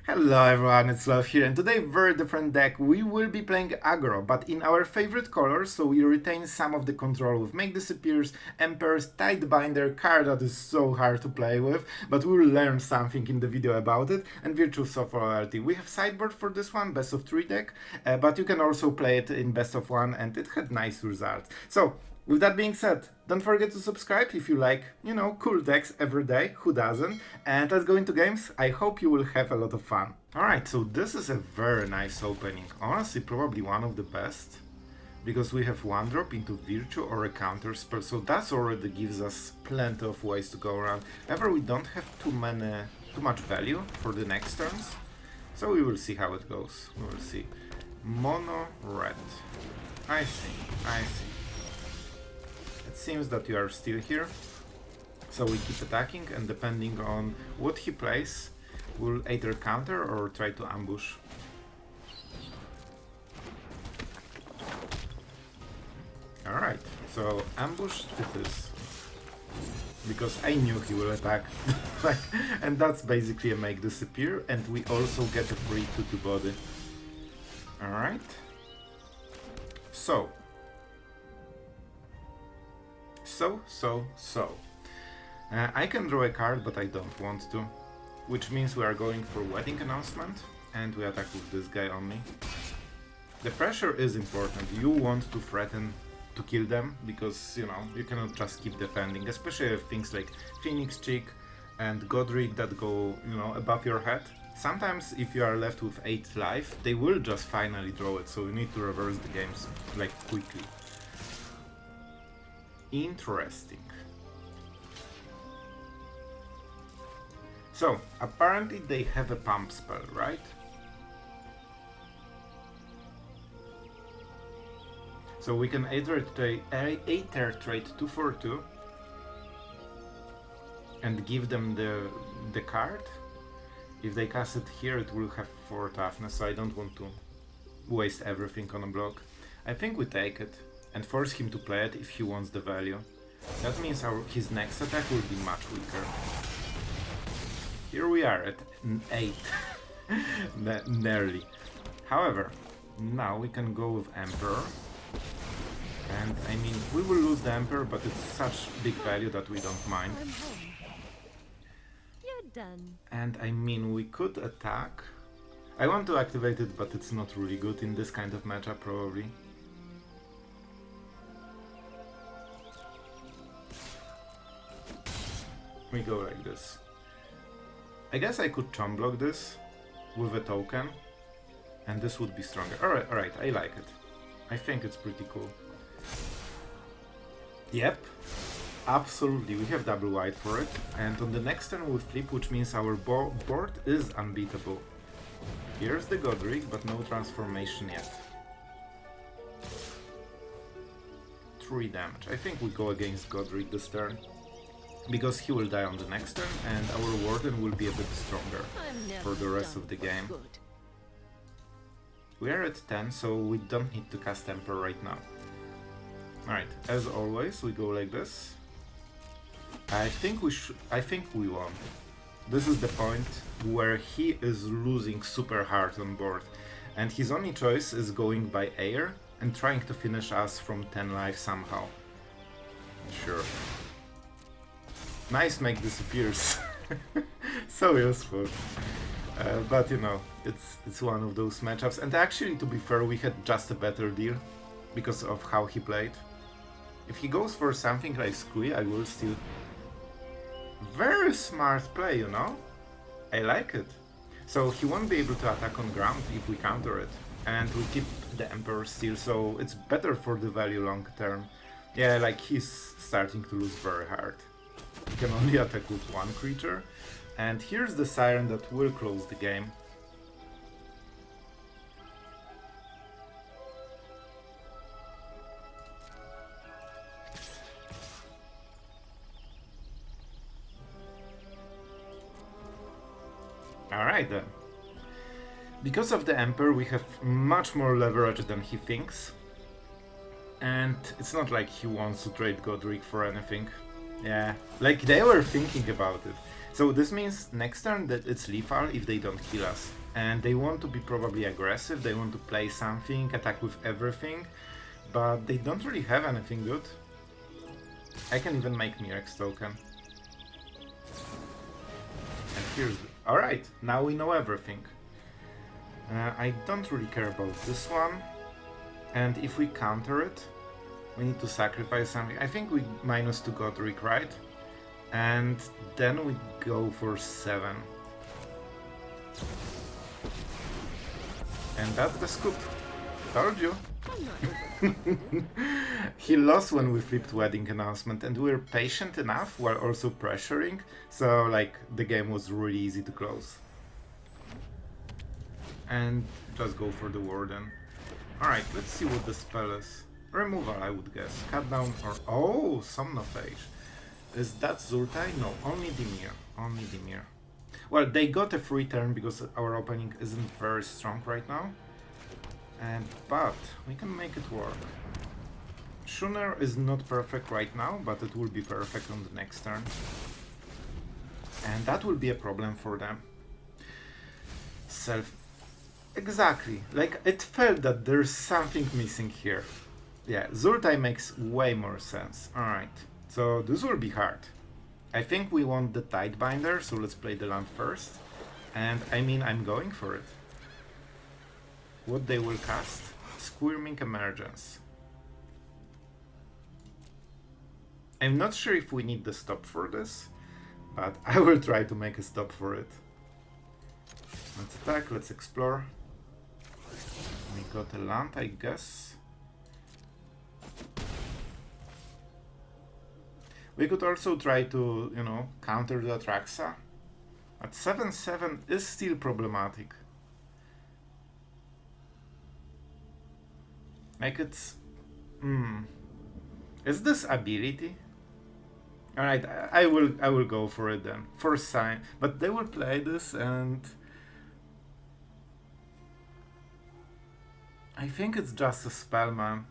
Hello everyone, it's Sloth here, and today very different deck. We will be playing Aggro, but in our favorite colors, so we retain some of the control with Make Disappears, Emperors, Tidebinder, card that is so hard to play with, but we will learn something in the video about it, and Virtues of Royalty. We have sideboard for this one, best of 3 deck, but you can also play it in best of 1, and it had nice results. So, with that being said, don't forget to subscribe if you like, cool decks every day, who doesn't? And let's go into games. I hope you will have a lot of fun. Alright, so this is a very nice opening. Honestly, probably one of the best. Because we have 1-drop into Virtue or a counter spell, so that already gives us plenty of ways to go around. However, we don't have too much value for the next turns. So we will see how it goes. We will see. Mono red. I see. It seems that you are still here, so we keep attacking, and depending on what he plays, we'll either counter or try to ambush. Alright, so ambush it is, because I knew he will attack, and that's basically a Make Disappear, and we also get a free 2/2 body. Alright, so. I can draw a card, but I don't want to. Which means we are going for Wedding Announcement, and we attack with this guy only. The pressure is important. You want to threaten to kill them, because, you cannot just keep defending, especially if things like Phoenix Chick and Godric that go, above your head. Sometimes, if you are left with 8 life, they will just finally draw it, so you need to reverse the games, quickly. Interesting. So, apparently they have a pump spell, right? So we can either trade 2 for 2 and give them the card. If they cast it here, it will have 4 toughness, so I don't want to waste everything on a block. I think we take it and force him to play it if he wants the value. That means his next attack will be much weaker. Here we are at 8. Nearly. However, now we can go with Emperor. And I mean, we will lose the Emperor, but it's such big value that we don't mind. You're done. And I mean, we could attack. I want to activate it, but it's not really good in this kind of matchup, probably. We go like this. I guess I could chump block this with a token, and this would be stronger. Alright, I like it. I think it's pretty cool. Yep, absolutely, we have double white for it, and on the next turn we'll flip, which means our board is unbeatable. Here's the Godric, but no transformation yet. 3 damage. I think we go against Godric this turn, because he will die on the next turn, and our Warden will be a bit stronger for the rest of the game. We are at 10, so we don't need to cast Emperor right now. Alright, as always, we go like this. I think we won. This is the point where he is losing super hard on board, and his only choice is going by air and trying to finish us from 10 life somehow. Sure. Nice Make Disappears. So useful. But it's one of those matchups. And actually, to be fair, we had just a better deal because of how he played. If he goes for something like Squee, I will still... Very smart play, I like it. So he won't be able to attack on ground if we counter it. And we keep the Emperor still, so it's better for the value long term. Yeah, he's starting to lose very hard. He can only attack with 1 creature, and here's the Siren that will close the game. Alright then. Because of the Emperor, we have much more leverage than he thinks. And it's not like he wants to trade Godric for anything. Yeah, they were thinking about it. So this means next turn that it's lethal if they don't kill us. And they want to be probably aggressive, they want to play something, attack with everything, but they don't really have anything good. I can even make Mirex token. And here's... Alright, now we know everything. I don't really care about this one. And if we counter it, we need to sacrifice something. I think we -2 Godric, right? And then we go for 7. And that's the scoop. Told you. He lost when we flipped wedding announcement, and we were patient enough while also pressuring, so like the game was really easy to close. And just go for the Warden. Alright, let's see what the spell is. Removal, I would guess. Cut down or... Oh, Somnophage. Is that Zultai? No, only Dimir. Only Dimir. Well, they got a free turn because our opening isn't very strong right now. But we can make it work. Schooner is not perfect right now, but it will be perfect on the next turn. And that will be a problem for them. Exactly. Like, it felt that there's something missing here. Yeah, Zultai makes way more sense. Alright, so this will be hard. I think we want the Tidebinder, so let's play the land first. And I mean, I'm going for it. What they will cast? Squirming Emergence. I'm not sure if we need the stop for this, but I will try to make a stop for it. Let's attack, let's explore. We got a land, I guess. We could also try to, you know, counter the Atraxa. At 7/7 is still problematic. Like it's... Is this ability? Alright, I will go for it then. First sign. But they will play this and... I think it's just a spell, man.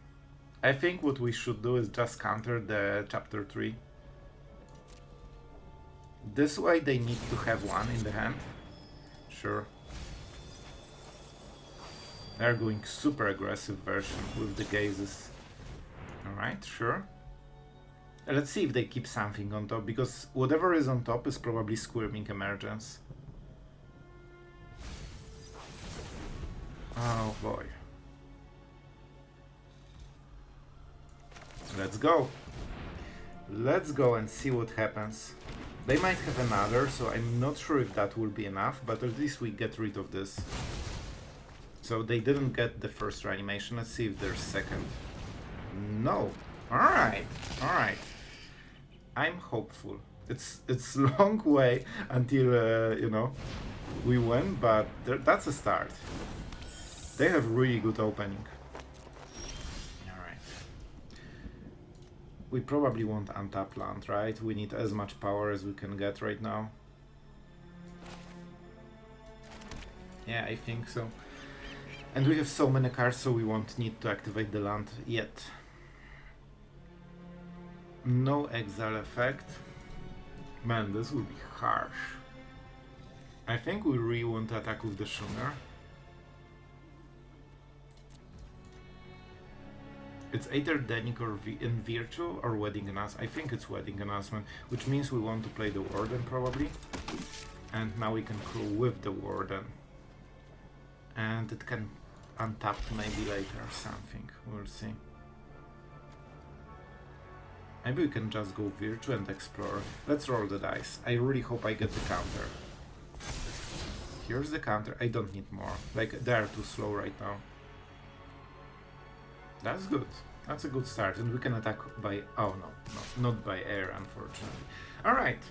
I think what we should do is just counter the chapter 3. This way they need to have one in the hand. Sure. They're going super aggressive version with the gazes. Alright, sure. Let's see if they keep something on top, because whatever is on top is probably Squirming Emergence. Oh boy. Let's go. Let's go and see what happens. They might have another, so I'm not sure if that will be enough, but at least we get rid of this. So they didn't get the first reanimation. Let's see if there's second. No. Alright. Alright. I'm hopeful. It's a long way until, you know, we win, but that's a start. They have really good opening. Alright. We probably want untap land, right? We need as much power as we can get right now. Yeah, I think so. And we have so many cards, so we won't need to activate the land yet. No exile effect. Man, this will be harsh. I think we really want to attack with the Schooner. It's either Dennick or in Virtue or Wedding Announcement. I think it's Wedding Announcement, which means we want to play the Warden probably. And now we can crew with the Warden. And it can untap maybe later or something. We'll see. Maybe we can just go Virtue and explore. Let's roll the dice. I really hope I get the counter. Here's the counter. I don't need more. Like, they are too slow right now. That's good. That's a good start. And we can attack by... Oh, no. Not by air, unfortunately. Alright.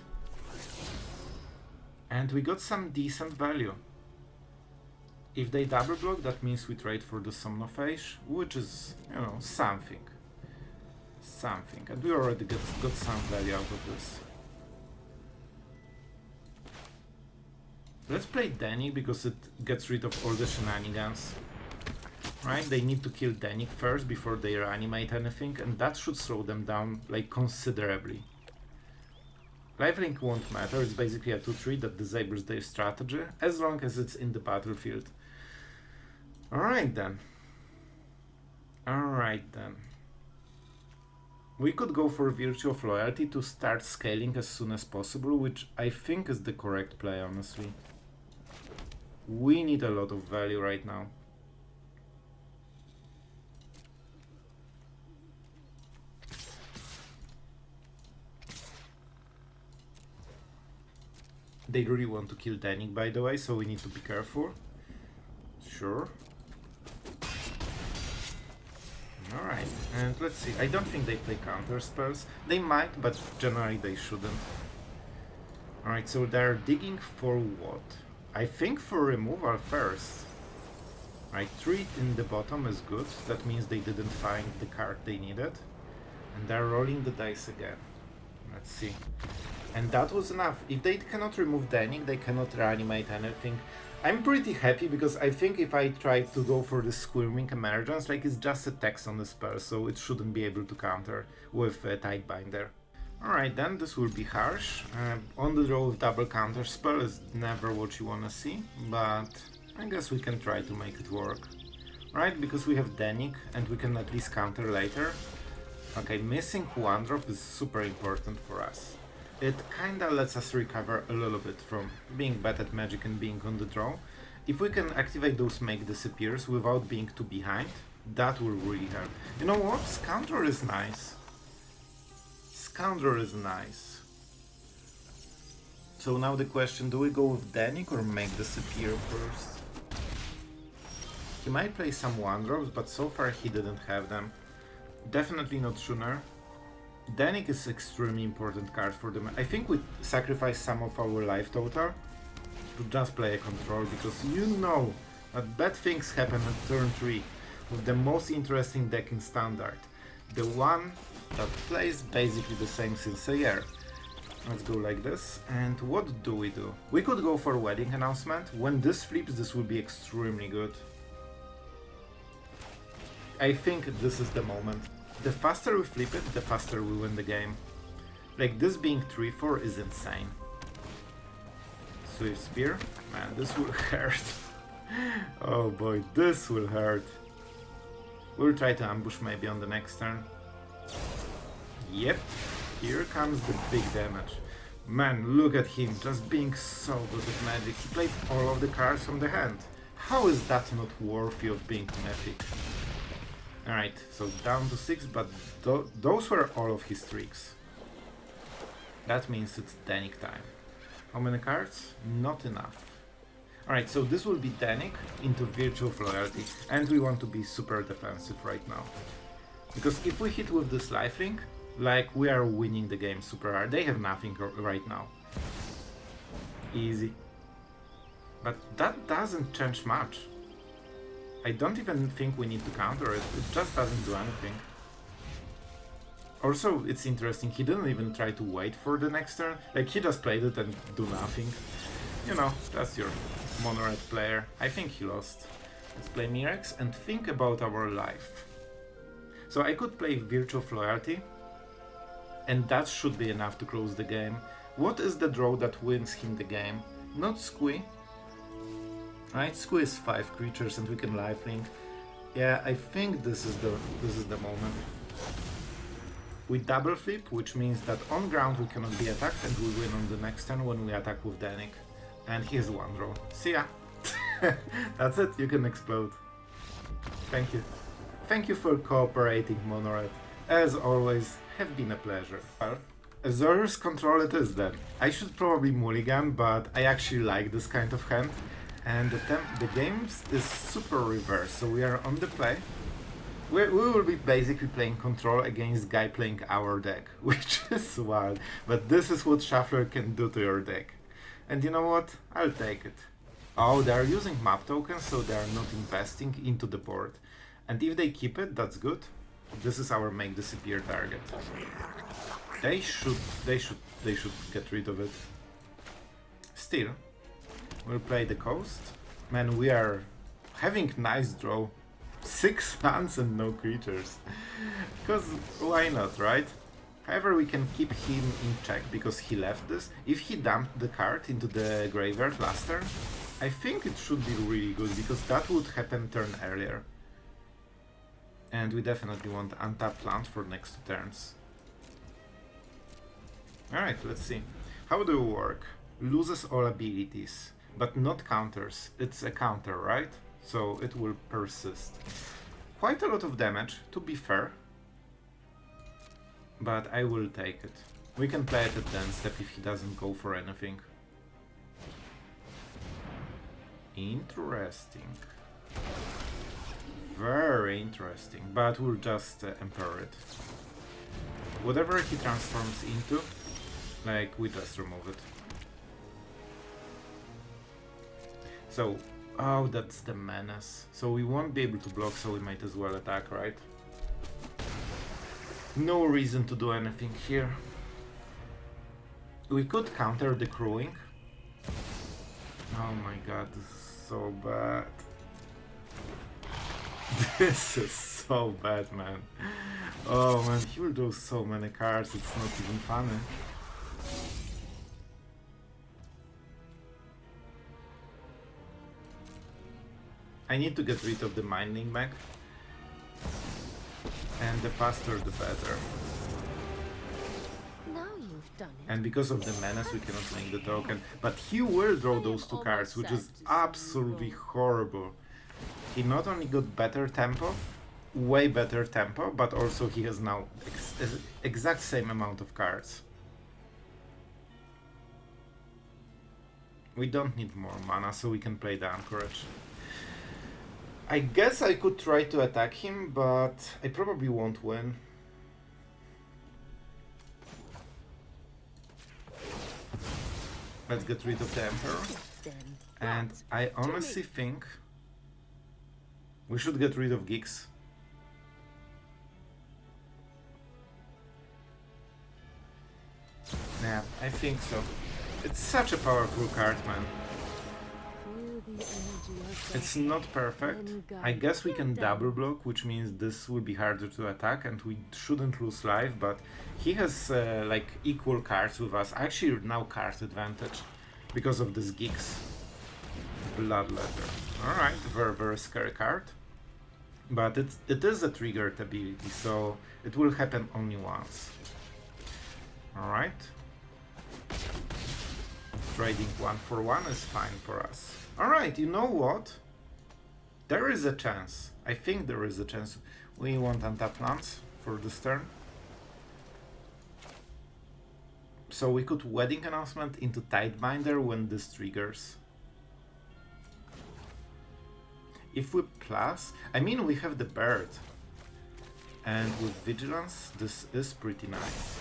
And we got some decent value. If they double block, that means we trade for the Somnophage, which is, you know, something. Something. And we already got some value out of this. Let's play Dennick because it gets rid of all the shenanigans. Right? They need to kill Dennick first before they reanimate anything, and that should slow them down, like, considerably. Lifelink won't matter, it's basically a 2-3 that disables their strategy, as long as it's in the battlefield. Alright then. Alright then. We could go for Virtue of Loyalty to start scaling as soon as possible, which I think is the correct play, honestly. We need a lot of value right now. They really want to kill Dennick, by the way, so we need to be careful. Sure. Alright, and let's see. I don't think they play counter spells. They might, but generally they shouldn't. Alright, so they're digging for what? I think for removal first. Right, 3 in the bottom is good. That means they didn't find the card they needed. And they're rolling the dice again. Let's see. And that was enough. If they cannot remove Dennick, they cannot reanimate anything. I'm pretty happy because I think if I try to go for the Squirming Emergence, like it's just a text on the spell, so it shouldn't be able to counter with Tidebinder. Alright then, this will be harsh. On the draw with double counter spell is never what you wanna see, but I guess we can try to make it work. Right, because we have Dennick and we can at least counter later. Okay, missing 1 drop is super important for us. It kinda lets us recover a little bit from being bad at magic and being on the draw. If we can activate those make disappears without being too behind, that will really help. You know what? Scoundrel is nice. Scoundrel is nice. So now the question, do we go with Dennick or make disappear first? He might play some 1-drops, but so far he didn't have them. Definitely not Schooner. Dennick is extremely important card for them. I think we sacrifice some of our life total to just play a control, because you know that bad things happen at turn 3 with the most interesting deck in Standard. The one that plays basically the same since a year. Let's go like this. And what do? We could go for Wedding Announcement. When this flips, this will be extremely good. I think this is the moment. The faster we flip it, the faster we win the game. Like, this being 3-4 is insane. Swift Spear? Man, this will hurt. Oh boy, this will hurt. We'll try to ambush maybe on the next turn. Yep, here comes the big damage. Man, look at him, just being so good at magic. He played all of the cards from the hand. How is that not worthy of being mythic? Alright, so down to 6, but those were all of his tricks. That means it's Dennick time. How many cards? Not enough. Alright, so this will be Dennick into Virtue of Loyalty, and we want to be super defensive right now. Because if we hit with this lifelink, like, we are winning the game super hard. They have nothing right now. Easy. But that doesn't change much. I don't even think we need to counter it, it just doesn't do anything. Also, it's interesting, he didn't even try to wait for the next turn, like he just played it and do nothing. You know, that's your mono-red player. I think he lost. Let's play Mirex and think about our life. So I could play Virtue of Loyalty, and that should be enough to close the game. What is the draw that wins him the game? Not Squee. Right, Squee is 5 creatures and we can lifelink. Yeah, I think this is the moment. We double flip, which means that on ground we cannot be attacked and we win on the next turn when we attack with Dennick. And here's 1 draw. See ya! That's it, you can explode. Thank you. Thank you for cooperating, Monored. As always, have been a pleasure. Well, Azorius control it is then. I should probably mulligan, but I actually like this kind of hand. And the game is super reverse, so we are on the play. We will be basically playing control against guy playing our deck, which is wild. But this is what Shuffler can do to your deck. And you know what? I'll take it. Oh, they are using map tokens, so they are not investing into the board. And if they keep it, that's good. This is our make disappear target. They should get rid of it. Still, we'll play the coast. Man, we are having nice draw. 6 lands and no creatures. Because why not, right? However, we can keep him in check because he left this. If he dumped the card into the graveyard last turn, I think it should be really good because that would happen turn earlier. And we definitely want untapped land for next 2 turns. Alright, let's see. How do you work? Loses all abilities, but not counters. It's a counter, right? So it will persist. Quite a lot of damage, to be fair. But I will take it. We can play it at the end step if he doesn't go for anything. Interesting. Very interesting, but we'll just emperor it. Whatever he transforms into, like, we just remove it. So, oh, that's the menace. So we won't be able to block, so we might as well attack, right? No reason to do anything here. We could counter the crewing. Oh my god, this is so bad. This is so bad, man. Oh man, he will draw so many cards, it's not even funny. I need to get rid of the mining mech. And the faster the better. Now you've done it. And because of the menace we cannot make the token. But he will draw those 2 cards, which is absolutely horrible. He not only got better tempo, way better tempo, but also he has now exact same amount of cards. We don't need more mana, so we can play the Anchorage. I guess I could try to attack him, but I probably won't win. Let's get rid of the Emperor. And I honestly think we should get rid of Geeks. Yeah, I think so. It's such a powerful card, man. It's not perfect. I guess we can double block, which means this will be harder to attack and we shouldn't lose life, but he has like equal cards with us. Actually now card advantage because of this Geeks. Bloodletter. Alright, very very scary card. But it is a triggered ability, so it will happen only once. Alright. Trading 1 for 1 is fine for us. Alright, you know what? There is a chance. I think there is a chance. We want untap lands for this turn. So we could Wedding Announcement into Tidebinder when this triggers. If we plus, I mean we have the bird. And with Vigilance, this is pretty nice.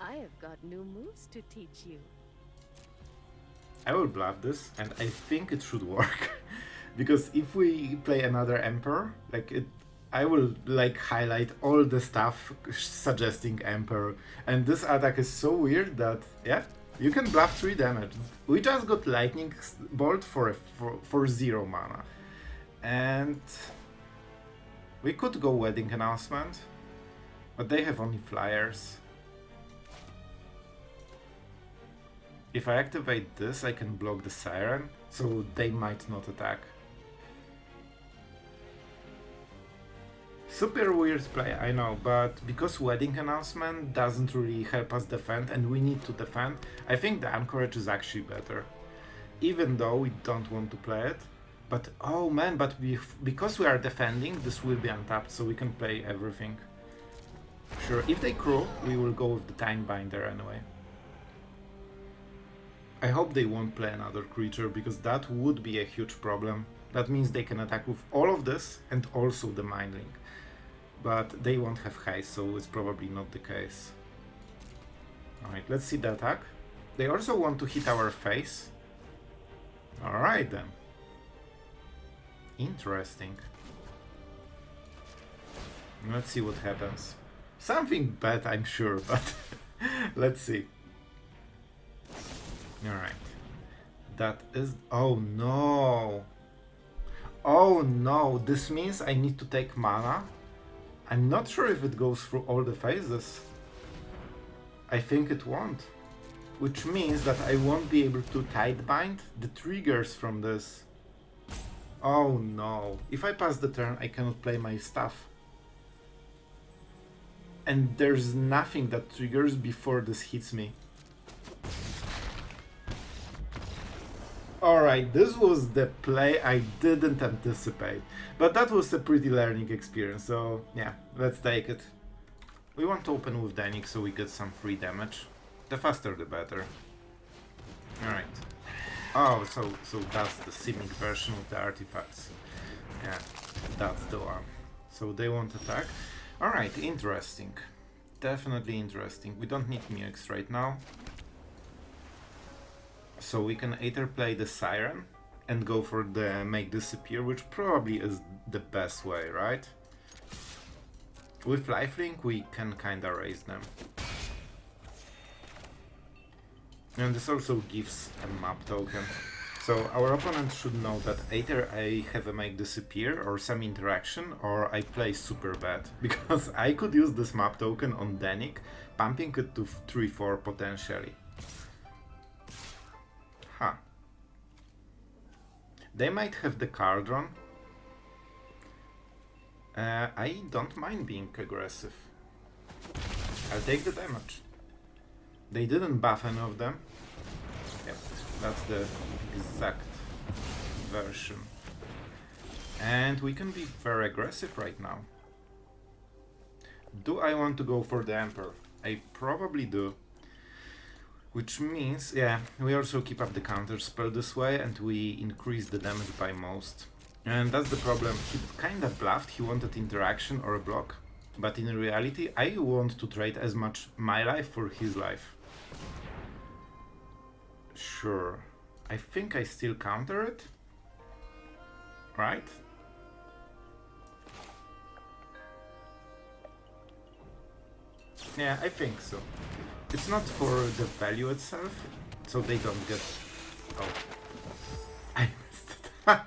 I have got new moves to teach you. I will bluff this, and I think it should work. Because if we play another Emperor, like I will like highlight all the stuff suggesting Emperor. And this attack is so weird that, yeah, you can bluff 3 damage. We just got Lightning Bolt for 0 mana. And we could go Wedding Announcement, but they have only flyers. If I activate this, I can block the Siren, so they might not attack. Super weird play, I know, but because Wedding Announcement doesn't really help us defend and we need to defend, I think the Anchorage is actually better. Even though we don't want to play it. But oh man, but because we are defending, this will be untapped, so we can play everything. Sure, if they crew, we will go with the Tidebinder anyway. I hope they won't play another creature, because that would be a huge problem. That means they can attack with all of this and also the Mind Link. But they won't have haste, so it's probably not the case. Alright, let's see the attack. They also want to hit our face. Alright then. Interesting. Let's see what happens. Something bad, I'm sure, but let's see. Alright. That is... oh no! Oh no! This means I need to take mana. I'm not sure if it goes through all the phases. I think it won't. Which means that I won't be able to Tidebind the triggers from this. Oh no. If I pass the turn, I cannot play my stuff. And there's nothing that triggers before this hits me. Alright, this was the play I didn't anticipate. But that was a pretty learning experience, so yeah, let's take it. We want to open with Dennick so we get some free damage. The faster the better. Alright. Oh, so that's the Simic version of the artifacts. Yeah, that's the one. So they won't attack. Alright, interesting. Definitely interesting. We don't need Mux right now. So we can either play the Siren and go for the make disappear, which probably is the best way, right? With lifelink we can kinda raise them. And this also gives a map token. So our opponent should know that either I have a make disappear or some interaction, or I play super bad. Because I could use this map token on Dennick, pumping it to 3-4 potentially. Huh. They might have the card drawn. I don't mind being aggressive. I'll take the damage. They didn't buff any of them. Yep, that's the exact version. And we can be very aggressive right now. Do I want to go for the Emperor? I probably do. Which means, yeah, we also keep up the counter spell this way and we increase the damage by most. And that's the problem. He kinda bluffed, he wanted interaction or a block. But in reality, I want to trade as much my life for his life. Sure. I think I still counter it. Right? Yeah, I think so. It's not for the value itself, so they don't get... Oh. I missed it.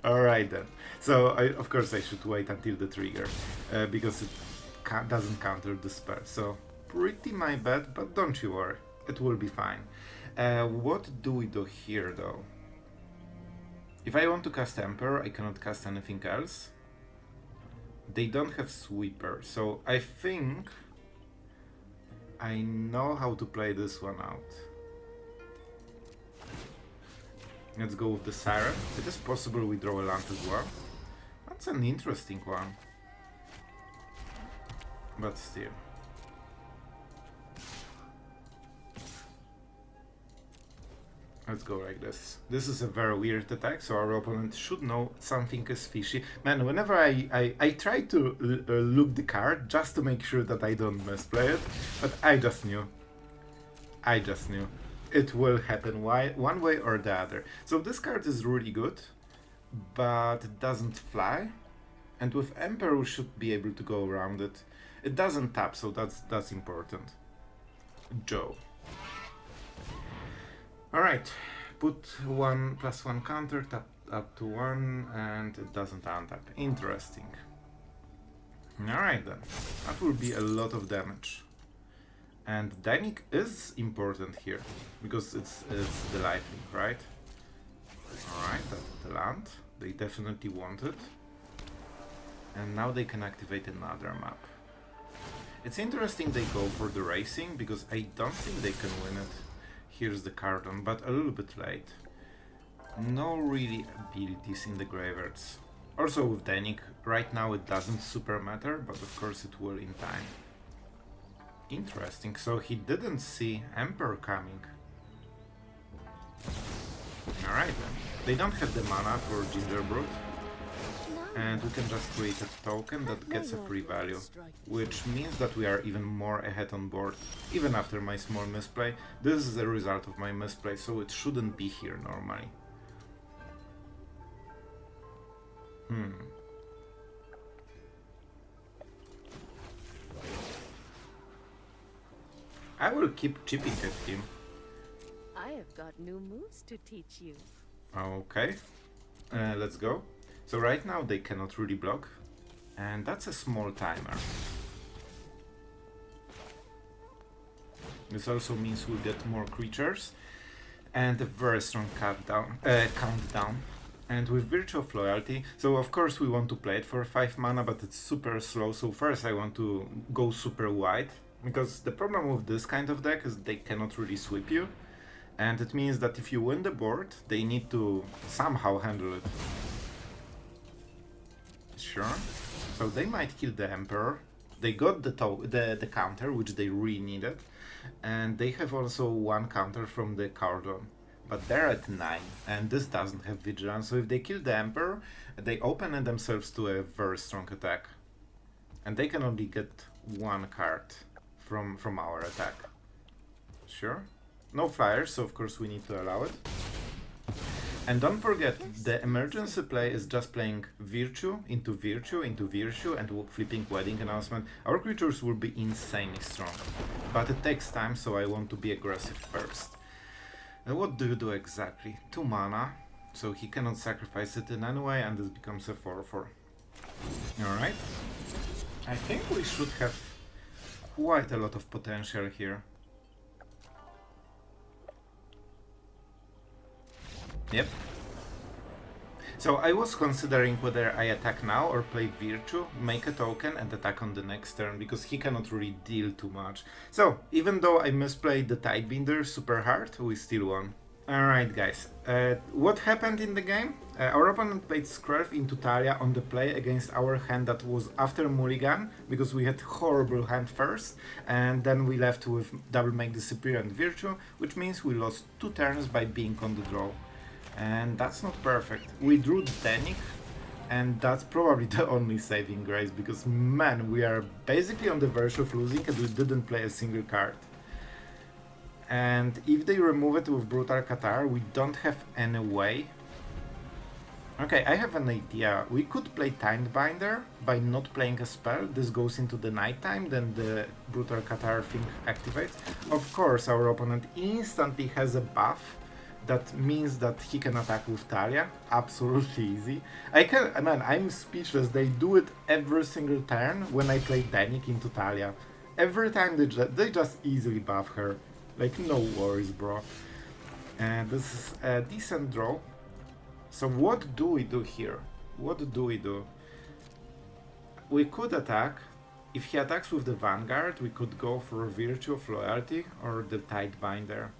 Alright then. So, of course I should wait until the trigger, because it doesn't counter the spell. So, pretty my bad, but don't you worry. It will be fine. What do we do here, though? If I want to cast Emperor, I cannot cast anything else. They don't have Sweeper, so I think I know how to play this one out. Let's go with the Siren. It is possible we draw a land as well. That's an interesting one. But still. Let's go like this. This is a very weird attack, so our opponent should know something is fishy. Man, whenever I try to look the card just to make sure that I don't misplay it, but I just knew. It will happen one way or the other. So this card is really good, but it doesn't fly. And with Emperor we should be able to go around it. It doesn't tap, so that's important. Joe. Alright, put 1+1 counter, tap up to 1, and it doesn't untap. Interesting. Alright then, that will be a lot of damage. And Dennick is important here, because it's the lightning, right? Alright, that's the land. They definitely want it. And now they can activate another map. It's interesting they go for the racing, because I don't think they can win it. Here's the cardon, but a little bit late. No really abilities in the graveyards. Also with Dennick, right now it doesn't super matter, but of course it will in time. Interesting, so he didn't see Emperor coming. Alright then. They don't have the mana for Gingerbread. And we can just create a token that gets a free value, which means that we are even more ahead on board, even after my small misplay. This is a result of my misplay, so it shouldn't be here normally. I will keep chipping at him. I have got new moves to teach you. Okay, let's go. So right now they cannot really block, and that's a small timer. This also means we'll get more creatures and a very strong countdown. And with Virtue of Loyalty, so of course we want to play it for 5 mana, but it's super slow, so first I want to go super wide, because the problem with this kind of deck is they cannot really sweep you, and it means that if you win the board, they need to somehow handle it. Sure. So they might kill the Emperor. They got the counter, which they really needed, and they have also one counter from the Cardon. But they're at 9, and this doesn't have Vigilance, so if they kill the Emperor, they open themselves to a very strong attack. And they can only get one card from our attack. Sure. No flyers, so of course we need to allow it. And don't forget, the emergency play is just playing Virtue into Virtue into Virtue and flipping Wedding Announcement. Our creatures will be insanely strong. But it takes time, so I want to be aggressive first. What do you do exactly? 2 mana, so he cannot sacrifice it in any way, and this becomes a 4/4. Alright. I think we should have quite a lot of potential here. Yep. So I was considering whether I attack now or play Virtue, make a token and attack on the next turn, because he cannot really deal too much. So, even though I misplayed the Tidebinder super hard, we still won. Alright guys, what happened in the game? Our opponent played Scrolf into Talia on the play against our hand that was after Mulligan, because we had horrible hand first, and then we left with double Make Disappear and Virtue, which means we lost 2 turns by being on the draw. And that's not perfect. We drew Dennick, and that's probably the only saving grace, because man, we are basically on the verge of losing and we didn't play a single card. And if they remove it with Brutal Qatar, we don't have any way. Okay, I have an idea. We could play Tidebinder by not playing a spell. This goes into the nighttime, then the Brutal Qatar thing activates. Of course, our opponent instantly has a buff. That means that he can attack with Talia. Absolutely easy. Man, I'm speechless. They do it every single turn when I play Dennick into Talia. Every time they just easily buff her. Like, no worries, bro. And this is a decent draw. So what do we do here? What do we do? We could attack. If he attacks with the Vanguard, we could go for Virtue of Loyalty or the Tidebinder.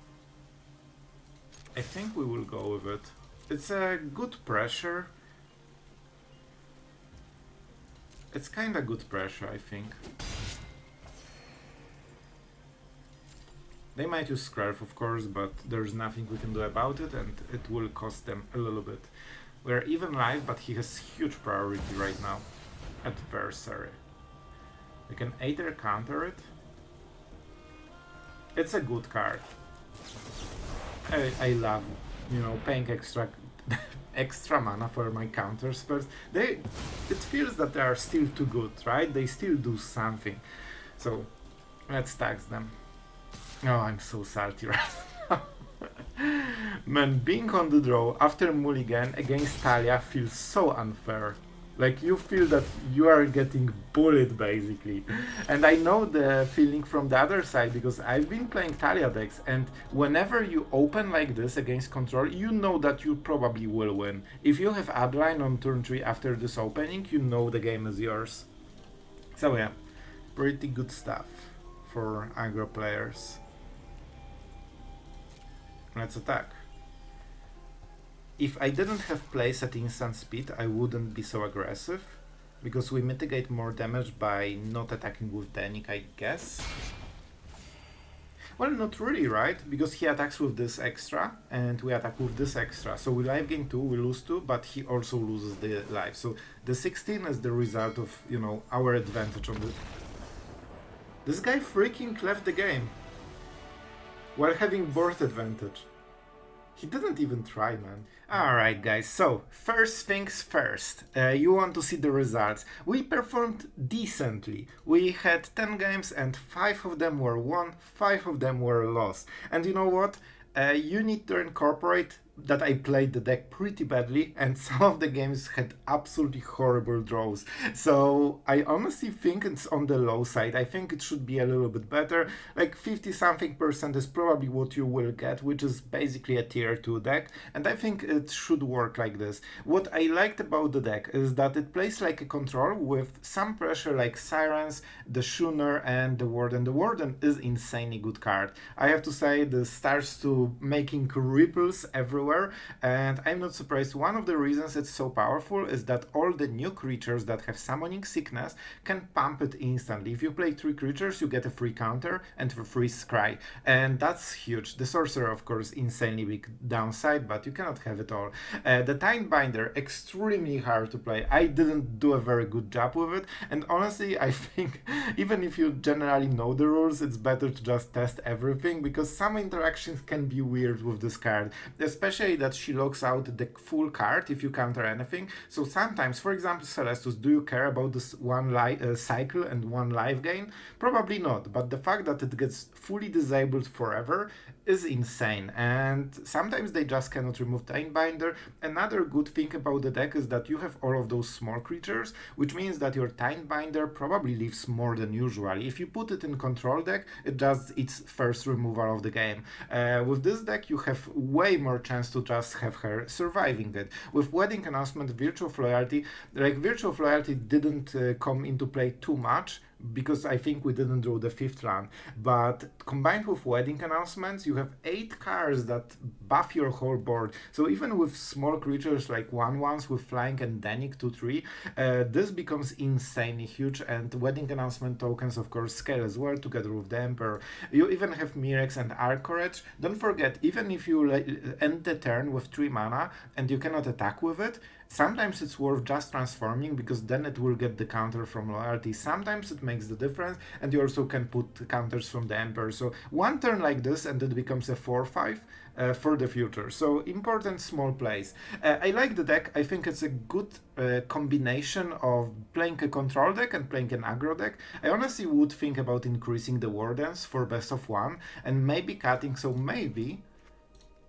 I think we will go with it. It's a good pressure. It's kinda good pressure, I think. They might use Scrolf, of course, but there's nothing we can do about it, and it will cost them a little bit. We're even live, but he has huge priority right now. Adversary. We can either counter it. It's a good card. I love, you know, paying extra mana for my counter spells. It feels that they are still too good, right? They still do something. So let's tax them. Oh, I'm so salty right now. Man, being on the draw after Mulligan against Talia feels so unfair. Like, you feel that you are getting bullied, basically. And I know the feeling from the other side, because I've been playing Talia decks, and whenever you open like this against control, you know that you probably will win. If you have Adeline on turn 3 after this opening, you know the game is yours. So yeah, pretty good stuff for aggro players. Let's attack. If I didn't have place at instant speed, I wouldn't be so aggressive, because we mitigate more damage by not attacking with Dennick, I guess. Well, not really, right? Because he attacks with this extra, and we attack with this extra. So we live gain 2, we lose 2, but he also loses the life. So the 16 is the result of, you know, our advantage on the... This guy freaking left the game while having board advantage. He didn't even try, man. Alright guys, so first things first, you want to see the results. We performed decently. We had 10 games and 5 of them were won, 5 of them were lost. And you know what? You need to incorporate that I played the deck pretty badly, and some of the games had absolutely horrible draws. So I honestly think it's on the low side. I think it should be a little bit better. Like 50 something percent is probably what you will get, which is basically a tier 2 deck, and I think it should work like this. What I liked about the deck is that it plays like a control with some pressure like Sirens, the Schooner, and the Warden. The Warden is insanely good card. I have to say, this starts to making ripples everywhere, and I'm not surprised. One of the reasons it's so powerful is that all the new creatures that have summoning sickness can pump it instantly. If you play 3 creatures, you get a free counter and a free scry, and that's huge. The sorcerer, of course, insanely big downside, but you cannot have it all. The Tidebinder, extremely hard to play. I didn't do a very good job with it, and honestly, I think even if you generally know the rules, it's better to just test everything, because some interactions can be weird with this card, especially that she locks out the full card if you counter anything. So sometimes, for example, Celestus, do you care about this one cycle and 1 life gain? Probably not, but the fact that it gets fully disabled forever is insane, and sometimes they just cannot remove Tidebinder. Another good thing about the deck is that you have all of those small creatures, which means that your Tidebinder probably lives more than usual. If you put it in control deck, it does its first removal of the game. With this deck, you have way more chance to just have her surviving it. With Wedding Announcement, Virtue of Loyalty, like Virtue of Loyalty didn't come into play too much, because I think we didn't draw the 5th run, but combined with Wedding Announcements, you have 8 cards that buff your whole board. So even with small creatures like 1/1s with Flying and Dennick 2/3, this becomes insanely huge, and Wedding Announcement tokens, of course, scale as well together with the Emperor. You even have Mirex and Anchorage. Don't forget, even if you end the turn with 3 mana and you cannot attack with it, sometimes it's worth just transforming, because then it will get the counter from loyalty. Sometimes it makes the difference, and you also can put counters from the Emperor. So one turn like this and it becomes a 4/5 for the future. So important small plays. I like the deck. I think it's a good combination of playing a control deck and playing an aggro deck. I honestly would think about increasing the Wardens for best of 1 and maybe cutting, so maybe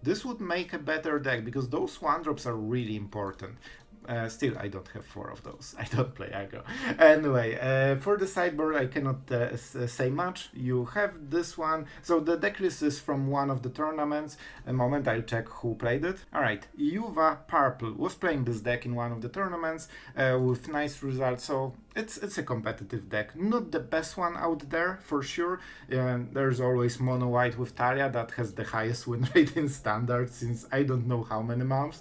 this would make a better deck, because those 1-drops are really important. Still, I don't have 4 of those. I don't play aggro. Anyway, for the sideboard, I cannot say much. You have this one. So the deck list is from one of the tournaments. A moment, I'll check who played it. Alright, Yuva Purple was playing this deck in one of the tournaments with nice results. So it's a competitive deck. Not the best one out there, for sure. There's always Mono White with Talia that has the highest win rate in Standard since I don't know how many months.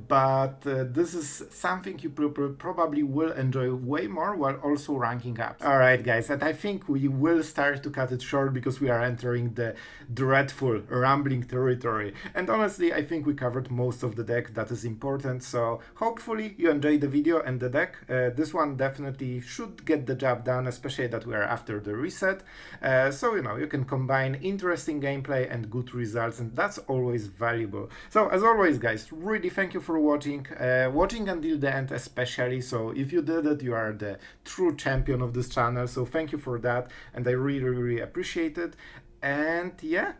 But this is something you probably will enjoy way more while also ranking up. Alright guys, and I think we will start to cut it short, because we are entering the dreadful rambling territory. And honestly, I think we covered most of the deck that is important, so hopefully you enjoyed the video and the deck. This one definitely should get the job done, especially that we are after the reset. So you know, you can combine interesting gameplay and good results, and that's always valuable. So as always guys, really thank you for watching until the end especially. So if you did it, you are the true champion of this channel, so thank you for that, and I really appreciate it. And yeah,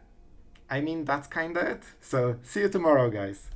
I mean, that's kinda it. So see you tomorrow guys.